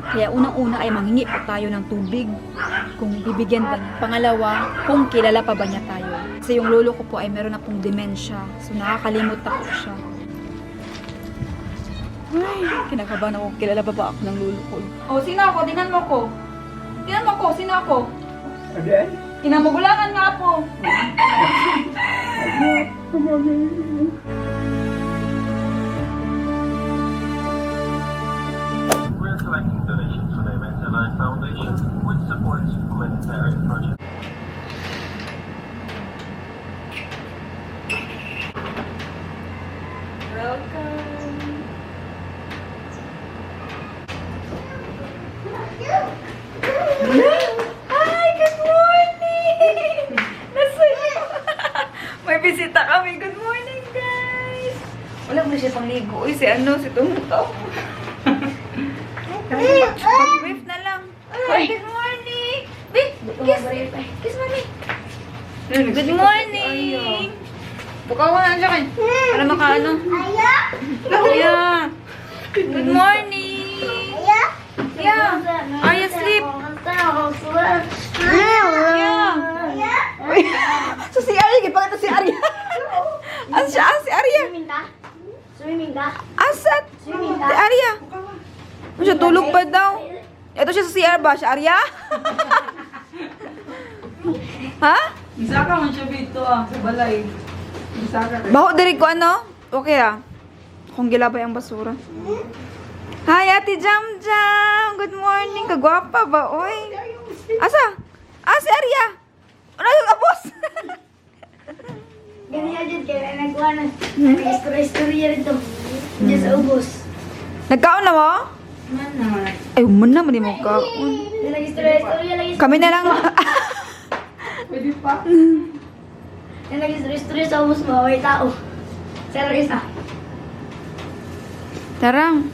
Kaya unang-una ay manghingi po tayo ng tubig kung bibigyan ba niya. Pangalawa, kung kilala pa ba niya tayo. Kasi yung lolo ko po ay meron na pong dementia. So nakakalimot na po siya. Ay, kinakabahan ako. Kilala pa ba ako ng lolo ko? Oh, sino ako? Tingnan mo ko. Tingnan mo ko. Sino ako? Aden? Kinamagulangan nga po. We're collecting donations for the Mental Life Foundation, which supports humanitarian projects. Welcome. Hi, good morning! Nasuyo! May bisita kami. Good morning, guys! Wala mo na siya pangligo. Uy, si Tumutaw. Mag-brief na lang. Hi, good morning! Wait, kiss mommy. Good morning! Bukaw ka na siya kayo. Para makaano. Aya! Good morning! Yeah! Are you asleep? Yeah! So si Arya, gipakita si Arya. Asa siya? Si Arya. Swimming ka? Asat? Swimming Si Arya. Ano siya, tulog pa daw. Ito siya sa CR ba? Si Arya? Ha? Isaka man siya dito sa balay. Isaka ka. Baho diri ko ano? Okay ah. Kung gilabay ang basura. Hi, Ate Jam Jam! Good morning! Kagwapa ba, oy? Asa? Si Arya! Ano yung abos? Ganyan dyan, kaya nagkuha na. Nag-istorya rito. Diyan sa ubos. Nagkaon na mo? Mana? Ay, umana mo di mo kaon. Nag-istorya lagi. Kami na lang. Pwede pa? Nag-istorya sa ubos mo, may tao. Sir, isa. Tarang.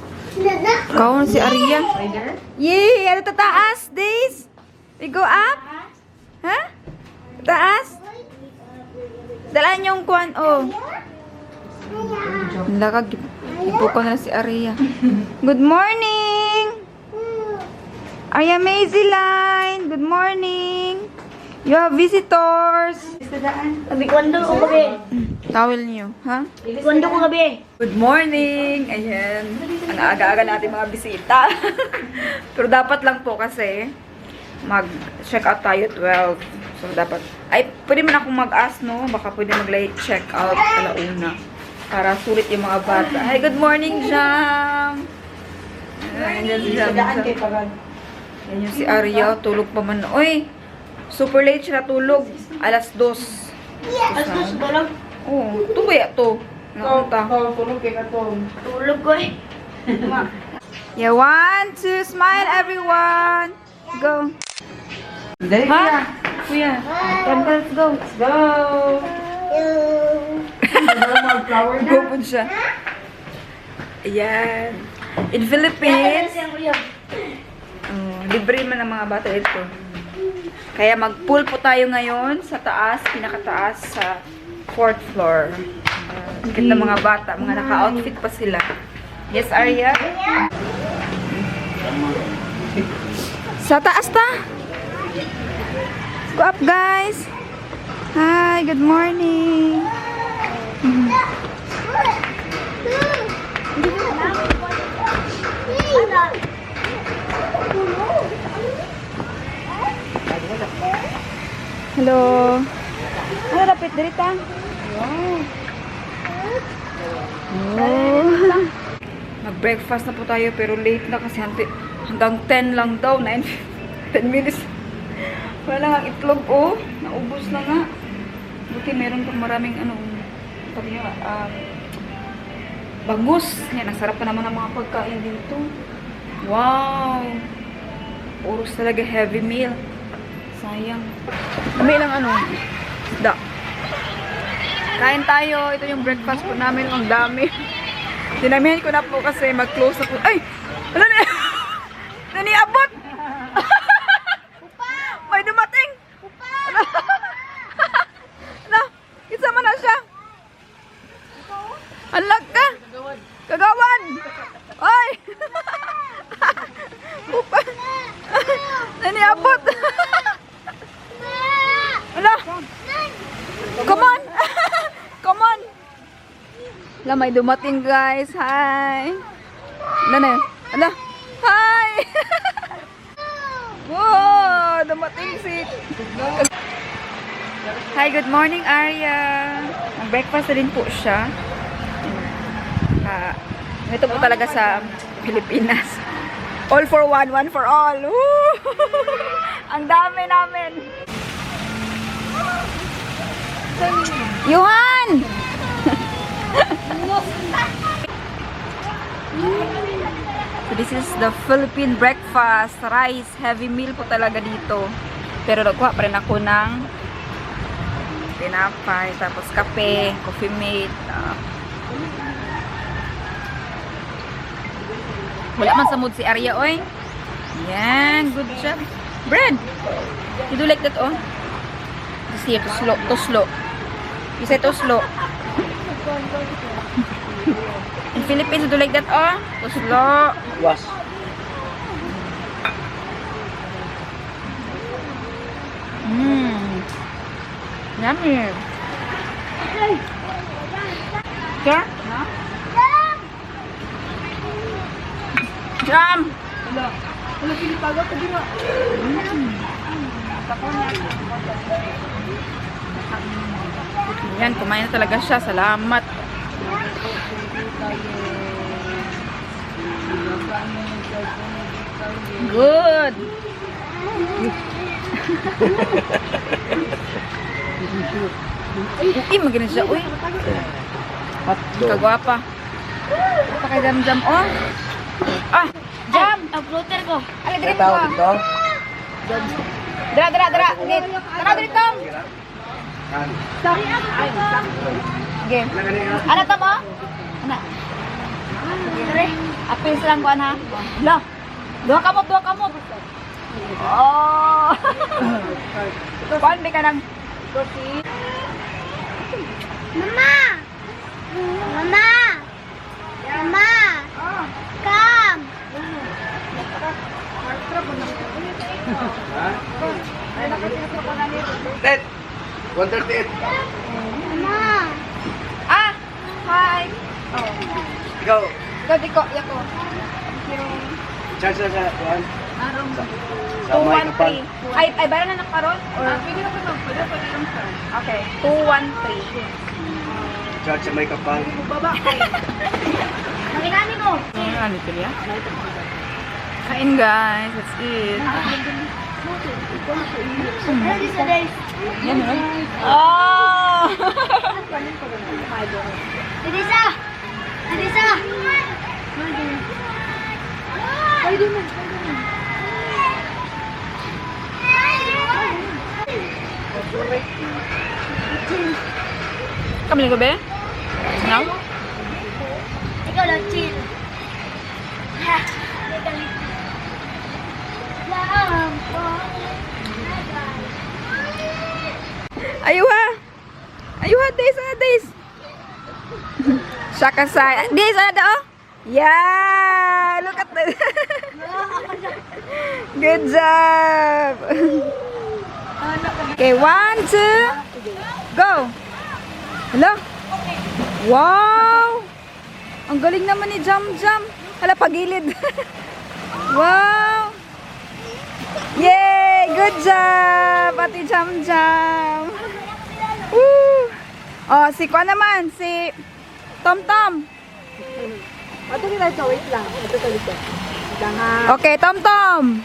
Kaon si Arya. Rider? Yay! Ano tataas, Days? We go up? Ha? Taas? Dalaan yung kuwan, oh. Lakag. Ipo ko na si Arya. Good morning! Arya Maisy-Line! Good morning! You have visitors! Tabikwando ko gabi. Towel niyo, ha? Tabikwando ko gabi. Good morning! Ayan. Ang aga-aga natin mga bisita. Pero dapat lang po kasi mag-check out tayo 12. So dapat, ay pwede man akong mag-ask, no? Baka pwede mag-late check out alauna. Para sulit yung mga bata. Hi, good morning, Jam! Ayan si Jam. Ayan yung si Arya. Tulog pa man. Uy! Super late siya natulog. Alas 2. Alas dos, tulog. Oh, ito ba ya to? Naunta. Tulog kay katong. Tulog ko eh. Yeah, 1, 2, smile everyone! Go! Dali Ha? Kuya, let's go. Let's go! Mag-flower na. Go po siya. Ayan. In Philippines, libre man ang mga bata ito. Kaya mag-pool po tayo ngayon sa taas, pinakataas sa 4th floor. Kita mga bata, mga naka-outfit pa sila. Yes, Arya? Sa taas ta? Let's go up, guys. Hi, good morning. Hello. Ano dapat dirita? Wow. Oh. Mag-breakfast na po tayo pero late na kasi hanggang 10 lang daw. 10 minutes. Wala lang ang itlog, oh. Naubos na nga. Buti meron pang maraming sabi niya, bangus. Yan, ang sarap pa naman ang mga pagkain dito. Wow. Oros talaga heavy meal. Sayang. May lang isda. Kain tayo. Ito yung breakfast po namin. Ang dami. Dinamihan ko na po kasi mag-close na po. Ay! Wala na! Naniabot! May dumating! Ano? Kisama na siya. Alag ka! Kagawan! Ay! Pupa! may dumating guys. Hi. Ano na? Ala. Hi. Wow, dumating si... Hi, good morning, Arya. Nag-breakfast na din po siya. Ito po talaga sa Pilipinas. All for one, one for all. Woo! Ang dami namin. Yuhan! So this is the Philippine breakfast. Rice, heavy meal po talaga dito. Pero nagkuha pa rin ako ng tinapay, tapos kape, coffee mate. Wala man sa mood si Arya, oy. Yan, good job. Bread! You do like that, oh. Just here, to slow. You say to slow. In Philippines, you do like that, oh. To slow. Was. Yummy. Sure? Jam! Wala pinipaga ko din. Yan, kumain na talaga siya. Salamat. Good. Uy, magaling siya. Uy. Kagwapa. Pa kay Jam-Jam. Oh. Ah, Jam. Uploader ko. Ali, dito ko. Dra. Dito. Tara dito. Game. Ano to mo? Ano? Dire. Apil silang ko na. Lo. Dua kamot. Oh. Kuan ka nang Mama! Mama! Mama! Come! Ted! 138. Mama! Ah, hi. Ikaw, Diko, yako. charge na sa kuhan. Sa may kapal. 213. Ay bara na nakaron or Pwede na po, pwede lang sir. okay, 213. Charge sa may kapal. Nakikani ko! Ano ito ya? Kain guys, let's eat. Ready sa days. Yan yun. Oh! Didisa! Didisa! Pwede mo. Kamali ko ba? No? Ikaw lang, chill. Ha! Ayuha! Ayuha, days! Shakasai. Days, ano daw? Yeah! Look at that. Good job! Okay, 1, 2, go! Hello? Wow! Ang galing naman ni Jam-Jam. Hala, pagilid. Wow! Yay! Good job! Ate Jam-Jam! Woo! Oh, si Kwa naman, si Tom-Tom. Ato nila ito, wait lang. Ito sa dito. Okay, Tom-Tom.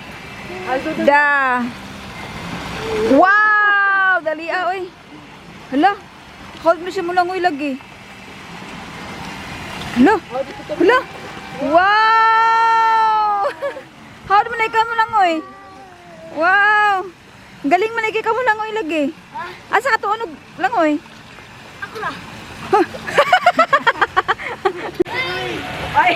Da. Wow! Dali oy. Hala. Hold mo siya mo lang oy lagi. Hala. Hala. Wow! Hold mo na ikaw mo lang oy. Wow! Galing mo na ikaw mo lang oy lagi. Asa ka tuonog lang oy. Ako na. Ay!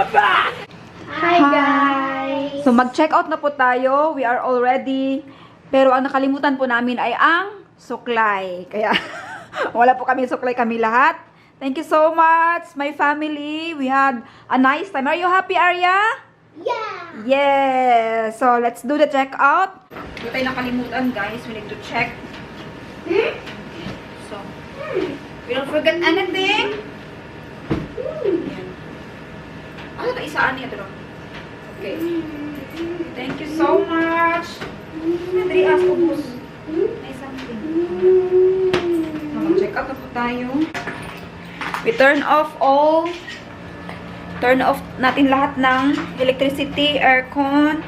Hi guys! So mag-check out na po tayo. We are all ready. Pero ang nakalimutan po namin ay ang suklay. Kaya wala po kami suklay kami lahat. Thank you so much, my family. We had a nice time. Are you happy, Arya? Yeah! Yes! So, let's do the check-out. Hindi tayo nakalimutan, guys. We need to check. So, we don't forget anything. Yan. Ano ito? Isaan niya ito? Okay. Thank you so much. Madri, ask ubos. May something. Mag-check out na po tayo. We turn off natin lahat ng electricity, aircon,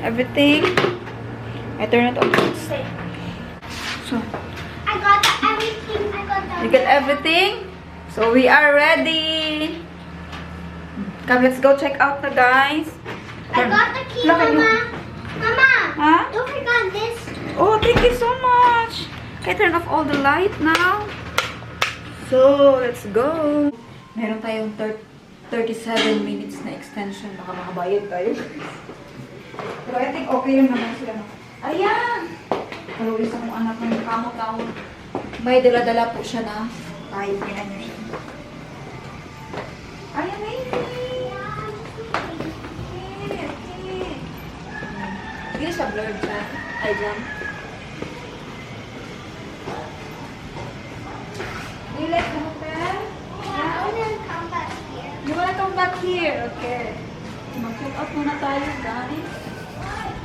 everything. I turn it off. So, I got everything. I got you get everything? So, we are ready. Come, let's go check out na, guys. I got the key, Look at you. Mama. Mama, Huh? don't forget this. Oh, thank you so much. I turn off all the light now. So, let's go. Meron tayong 37 minutes na extension. Baka makabayad tayo. Pero I think okay lang naman sila. Ayan! Kalulis akong anak ng kamot-kamot. May dala-dala po siya na. Ay, pinan niyo siya. Ayan, hindi siya blurred siya. Ay, jam. You like the hotel? I want to come back here. You wanna come back here? Okay. Mag-check out muna tayo, guys.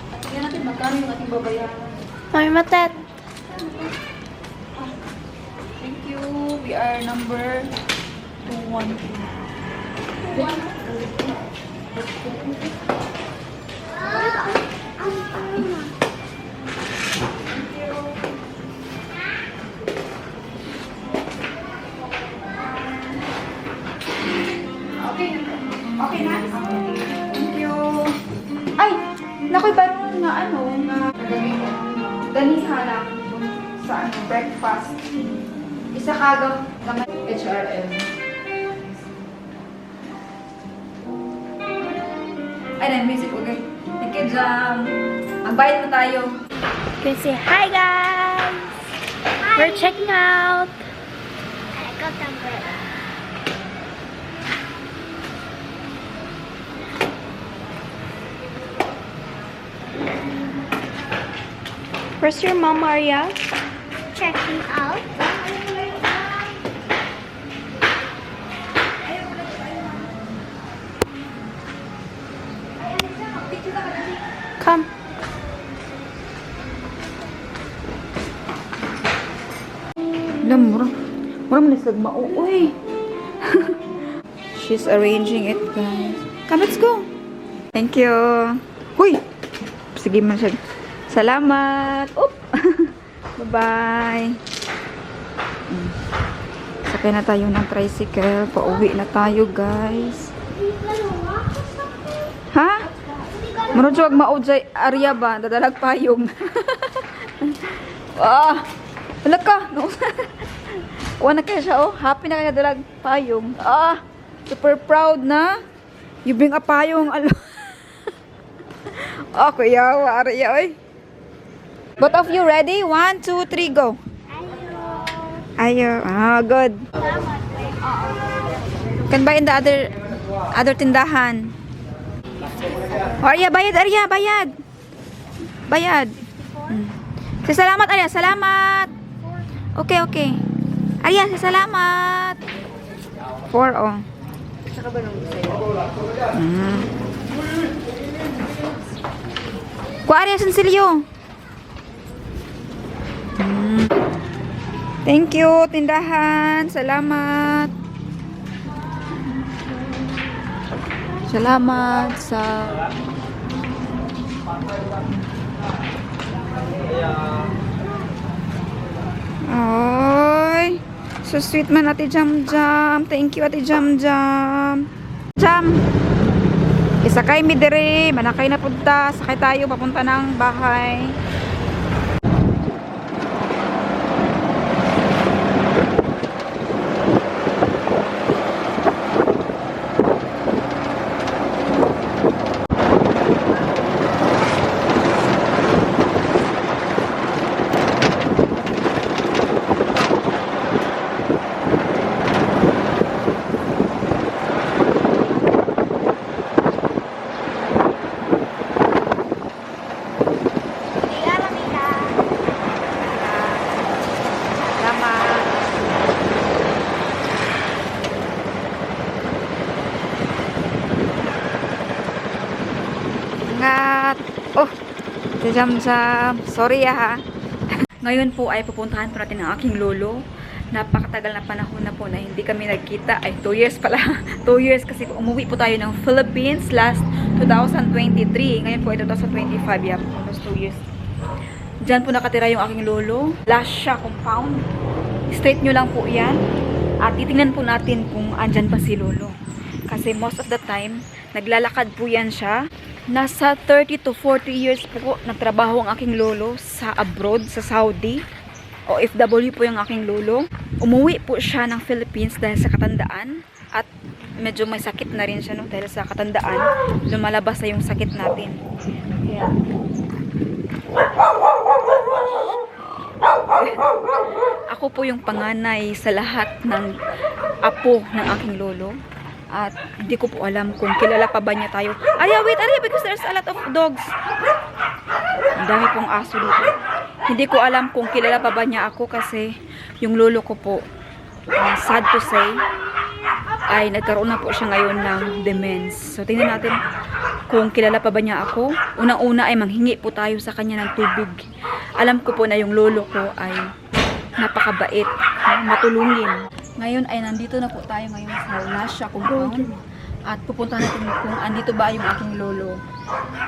At tignan natin magkano yung ating babayaran. Mami, matet. Thank you. We are number 212. Okay. Okay na? Thank you. Ay! Nakoy, baron nga ano, nga ganiha lang sa ano, breakfast. Isa kagang naman HRM. Ay, na-music, okay. Thank you, Jam. Magbayad na tayo. You can say hi guys. We're checking out. I got the bread. Where's your mom, Maria? Checking out. Come. Alam, mura mo nasag mauuy. She's arranging it, guys. Come, let's go. Thank you. Huy! Sige man siya. Salamat. Oop! Bye-bye. Sakay na tayo ng tricycle. Pauwi na tayo, guys. Ha? Muna siya wag maudjay area ba? Dadalag payong. Ah! Wala ka! No. Kuha na kaya siya, oh. Happy na kaya dalag payong. Ah! Super proud na. You bring a payong. Alo. Oh, kuya. Area, oy. Both of you ready? 1, 2, 3, go. Ayo. Ah, good. Can buy in the other tindahan. Oh, Arya, bayad, Arya, bayad. Bayad. Say salamat, Arya, salamat. Okay, okay. Arya, say salamat. 4, oh. Kuha, Arya, sensilyo. Thank you, tindahan. Salamat. Salamat sa Ay, so sweet man Ate Jam Jam. Thank you Ate Jam Jam. Jam. Isakay mi dire, manakay na punta. Sakay tayo papunta ng bahay. Oh, si Jam-Jam. Sorry ha. Ngayon po ay pupuntahan po natin ang aking lolo. Napakatagal na panahon na po na hindi kami nagkita. Ay, 2 years pala. 2 years kasi umuwi po tayo ng Philippines last 2023. Ngayon po ay 2025. Yeah, almost 2 years. Diyan po nakatira yung aking lolo. Lasha compound. Straight nyo lang po yan. At titingnan po natin kung andyan pa si lolo. Kasi most of the time, naglalakad po yan siya. Nasa 30 to 40 years po nagtrabaho ang aking lolo sa abroad, sa Saudi. OFW po yung aking lolo. Umuwi po siya ng Philippines dahil sa katandaan. At medyo may sakit na rin siya no, dahil sa katandaan. Lumalabas na yung sakit natin. Kaya... Ako po yung panganay sa lahat ng apo ng aking lolo. At hindi ko po alam kung kilala pa ba niya tayo. Wait, because there's a lot of dogs. Ang dami pong aso dito. Hindi ko alam kung kilala pa ba niya ako kasi yung lolo ko po, sad to say, ay nagkaroon na po siya ngayon ng demence. So tingnan natin kung kilala pa ba niya ako. Unang-una ay manghingi po tayo sa kanya ng tubig. Alam ko po na yung lolo ko ay napakabait, matulungin. Ngayon ay nandito na po tayo ngayon sa Lasha compound. At pupunta natin kung andito ba yung aking lolo.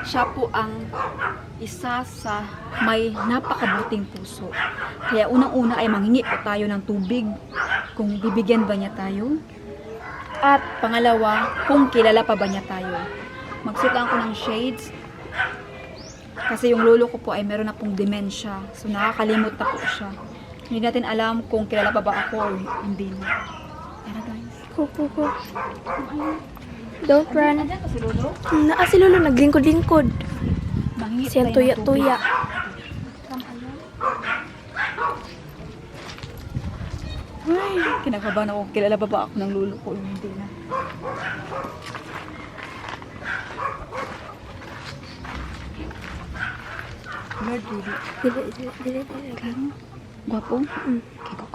Siya po ang isa sa may napakabuting puso. Kaya unang-una ay manghingi po tayo ng tubig kung bibigyan ba niya tayo. At pangalawa, kung kilala pa ba niya tayo. Magsuot lang ako ng shades. Kasi yung lolo ko po ay meron na pong dementia. So nakakalimot na po siya. Hindi natin alam kung kilala pa ba ako o hindi na. Tara guys. Go. Don't run. Nandiyan pa si lolo? Si Lolo naglingkod-lingkod. Manghingi Siyang tayo ng tubig. tuya-tuya. Ay, kinakabahan ako. Kilala pa ba ako ng lolo ko? Hindi na. Lord, really. Dili. Guwapo? Mm. Okay, go.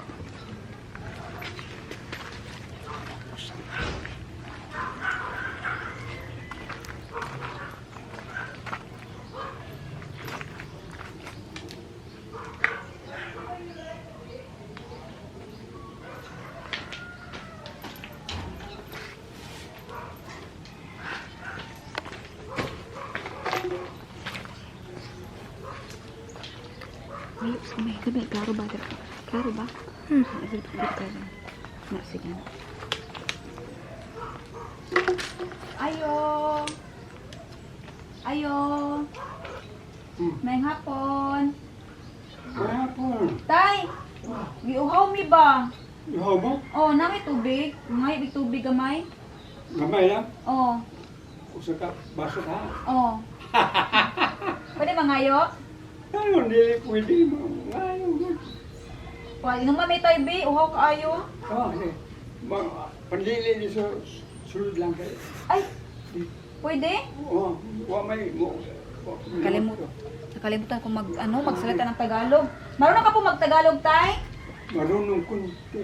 May klaro ba? Klaro ba? Sige. Ayo. May hapon. Tay, giuhaw mi ba? Ihaw mo? Oh, nami tubig. Ngay tubig gamay. Gamay lang? Oh. Usa ka, baso ha? Oh. Pwede mangayo? Ano, hindi pwede mo. Ngayon. Pwede naman may tay bi, uhaw kaayo. Hindi. Pandili ni sulod lang kayo. Ay. Pwede? Oo, may mo. Nakalimutan ko magsalita ng Tagalog. Marunong ka po mag-Tagalog, tay? Marunong kunti.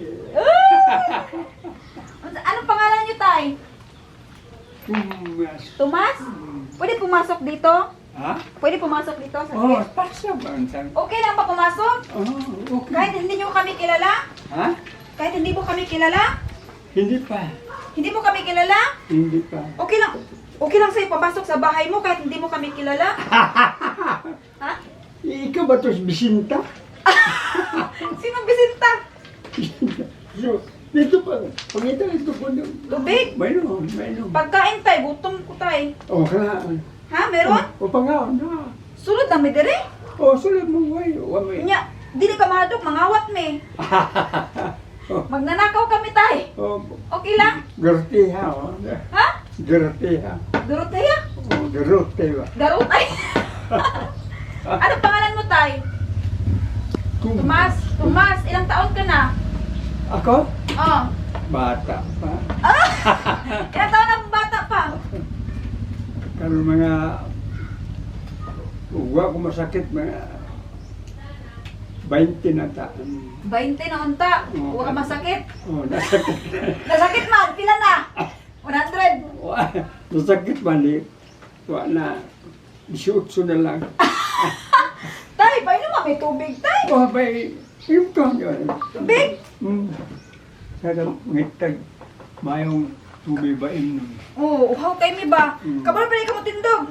Anong pangalan niyo, tay? Tumas. Tomas? Pwede pumasok dito? Ha? Pwede pumasok dito sa Oo, gate? pasa ba ang sabi? Okay lang ba pumasok? Okay. Kahit hindi niyo kami kilala? Ha? Kahit hindi mo kami kilala? Hindi pa. Hindi mo kami kilala? Hindi pa. Okay lang. Okay lang sa'yo papasok sa bahay mo kahit hindi mo kami kilala? Ha? Ikaw ba ito bisinta? Sinong bisita? So, dito pa. Pangita ito po. Tubig? Mayroon. Pagkain tay, gutom ko tay. O, kanaan. Ha, meron? O, pangaon na. Sulod na may dire? O, sulit mo way. Wamay. Nya, dili ka mahadok, mangawat me. Magnanakaw kami tay. O, Okay lang? gartiha. O. Ha? Gartiha. Dorotea? O, garote ba? Garot ay. Ano pangalan mo tay? Tomas. Tomas, ilang taon ka na? Ako? Oh. Bata pa. Ilang taon na bata pa? Karon mga uwa ko masakit mga 20 na taon. 20 na unta. Huwag ka masakit. Oh, nasakit. Nasakit man, pila na? 100. Nasakit man eh. Wa na 18 na lang. Tay, paano nga may tubig, tay? Oh, may yung to yun. Tubig? Sada ngitag mayong tubig ba in. Oo, uhaw kay mi ba? Mm. Kabalo pa rin ka mo tindog.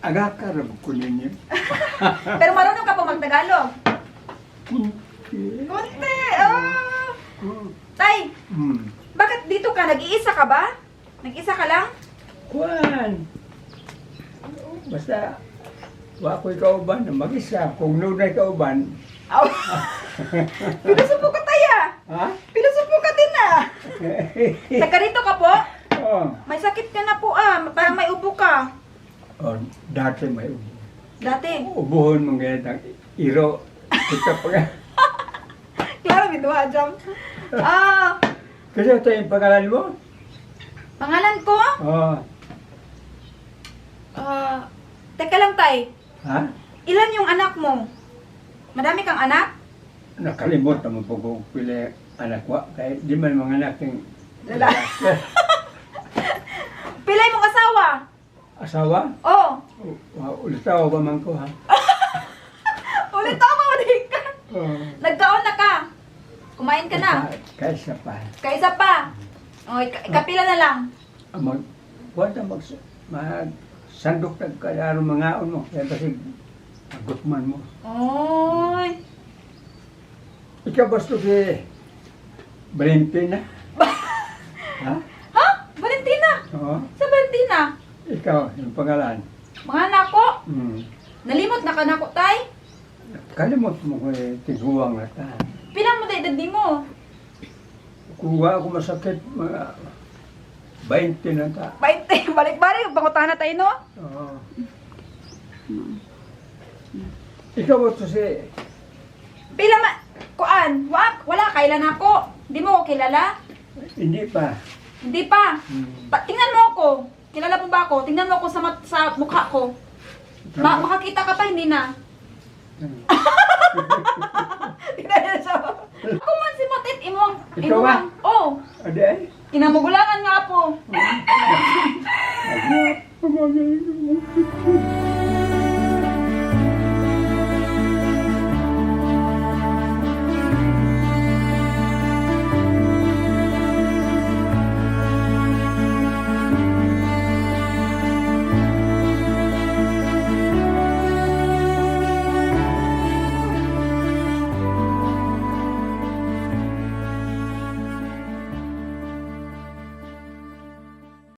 Aga ka rin ko ninyo. Pero marunong ka po magtagalog. Kunti. Kunti, oh. Tay, bakit dito ka? Nag-iisa ka ba? Nag-isa ka lang? Kuan. Basta wa ko'y kauban na mag-isa. Kung nunay kauban, Aw. Pilosopo ka, tay, ah. ha? Pilosopo ka din, ah. Taga rito ka po? Oh, May sakit ka na po, ah. Parang may ubo ka. oh, dati may ubo. Dati. Ubuhon mong ganyan ang iro. Kita pa nga. Klaro, binuha, jam. Ah, Kasi ito yung pangalan mo? pangalan ko? Oh, Teka lang, tay. ha? Ilan yung anak mo? Madami kang anak? Nakalimot naman po kung pili anak ko. Kaya di man mga anak yung Lalaki. Pilay mong asawa? asawa. Oh. Ulitaw ba man ko ha? Ulit ako, ulit ka. Oh. Nagkaon na ka. Kumain ka na. Kaysa pa. Kaisa pa. O, ikapila na lang. Huwag na sandok na kalaro mga mo. Kaya kasi agutman mo. Oy. Ikaw basta si Valentina? Ha? Ha? Valentina? Oo. Sa Valentina? Ikaw, yung pangalan. Mga anak ko? Nalimot na ka na ko, tay? Kalimot mo ko tiguang na ta. Pilang mo na edad di mo? Kuha ako masakit, mga 20 na ta. 20. Balik-balik. Pangutangan na tayo, no? Oo. Ikaw basta si... Pila kuan? Wala, kailan ako. Hindi mo ako kilala? Hindi pa. Hindi pa. Tingnan mo ako. Kilala mo ba ako? Tingnan mo ako sa mukha ko. Makakita ka pa, hindi na. Tingnan na siya. Ako man si Matit, imong. Ikaw ba? Oh, Ade? kinamugulangan nga po. Ano?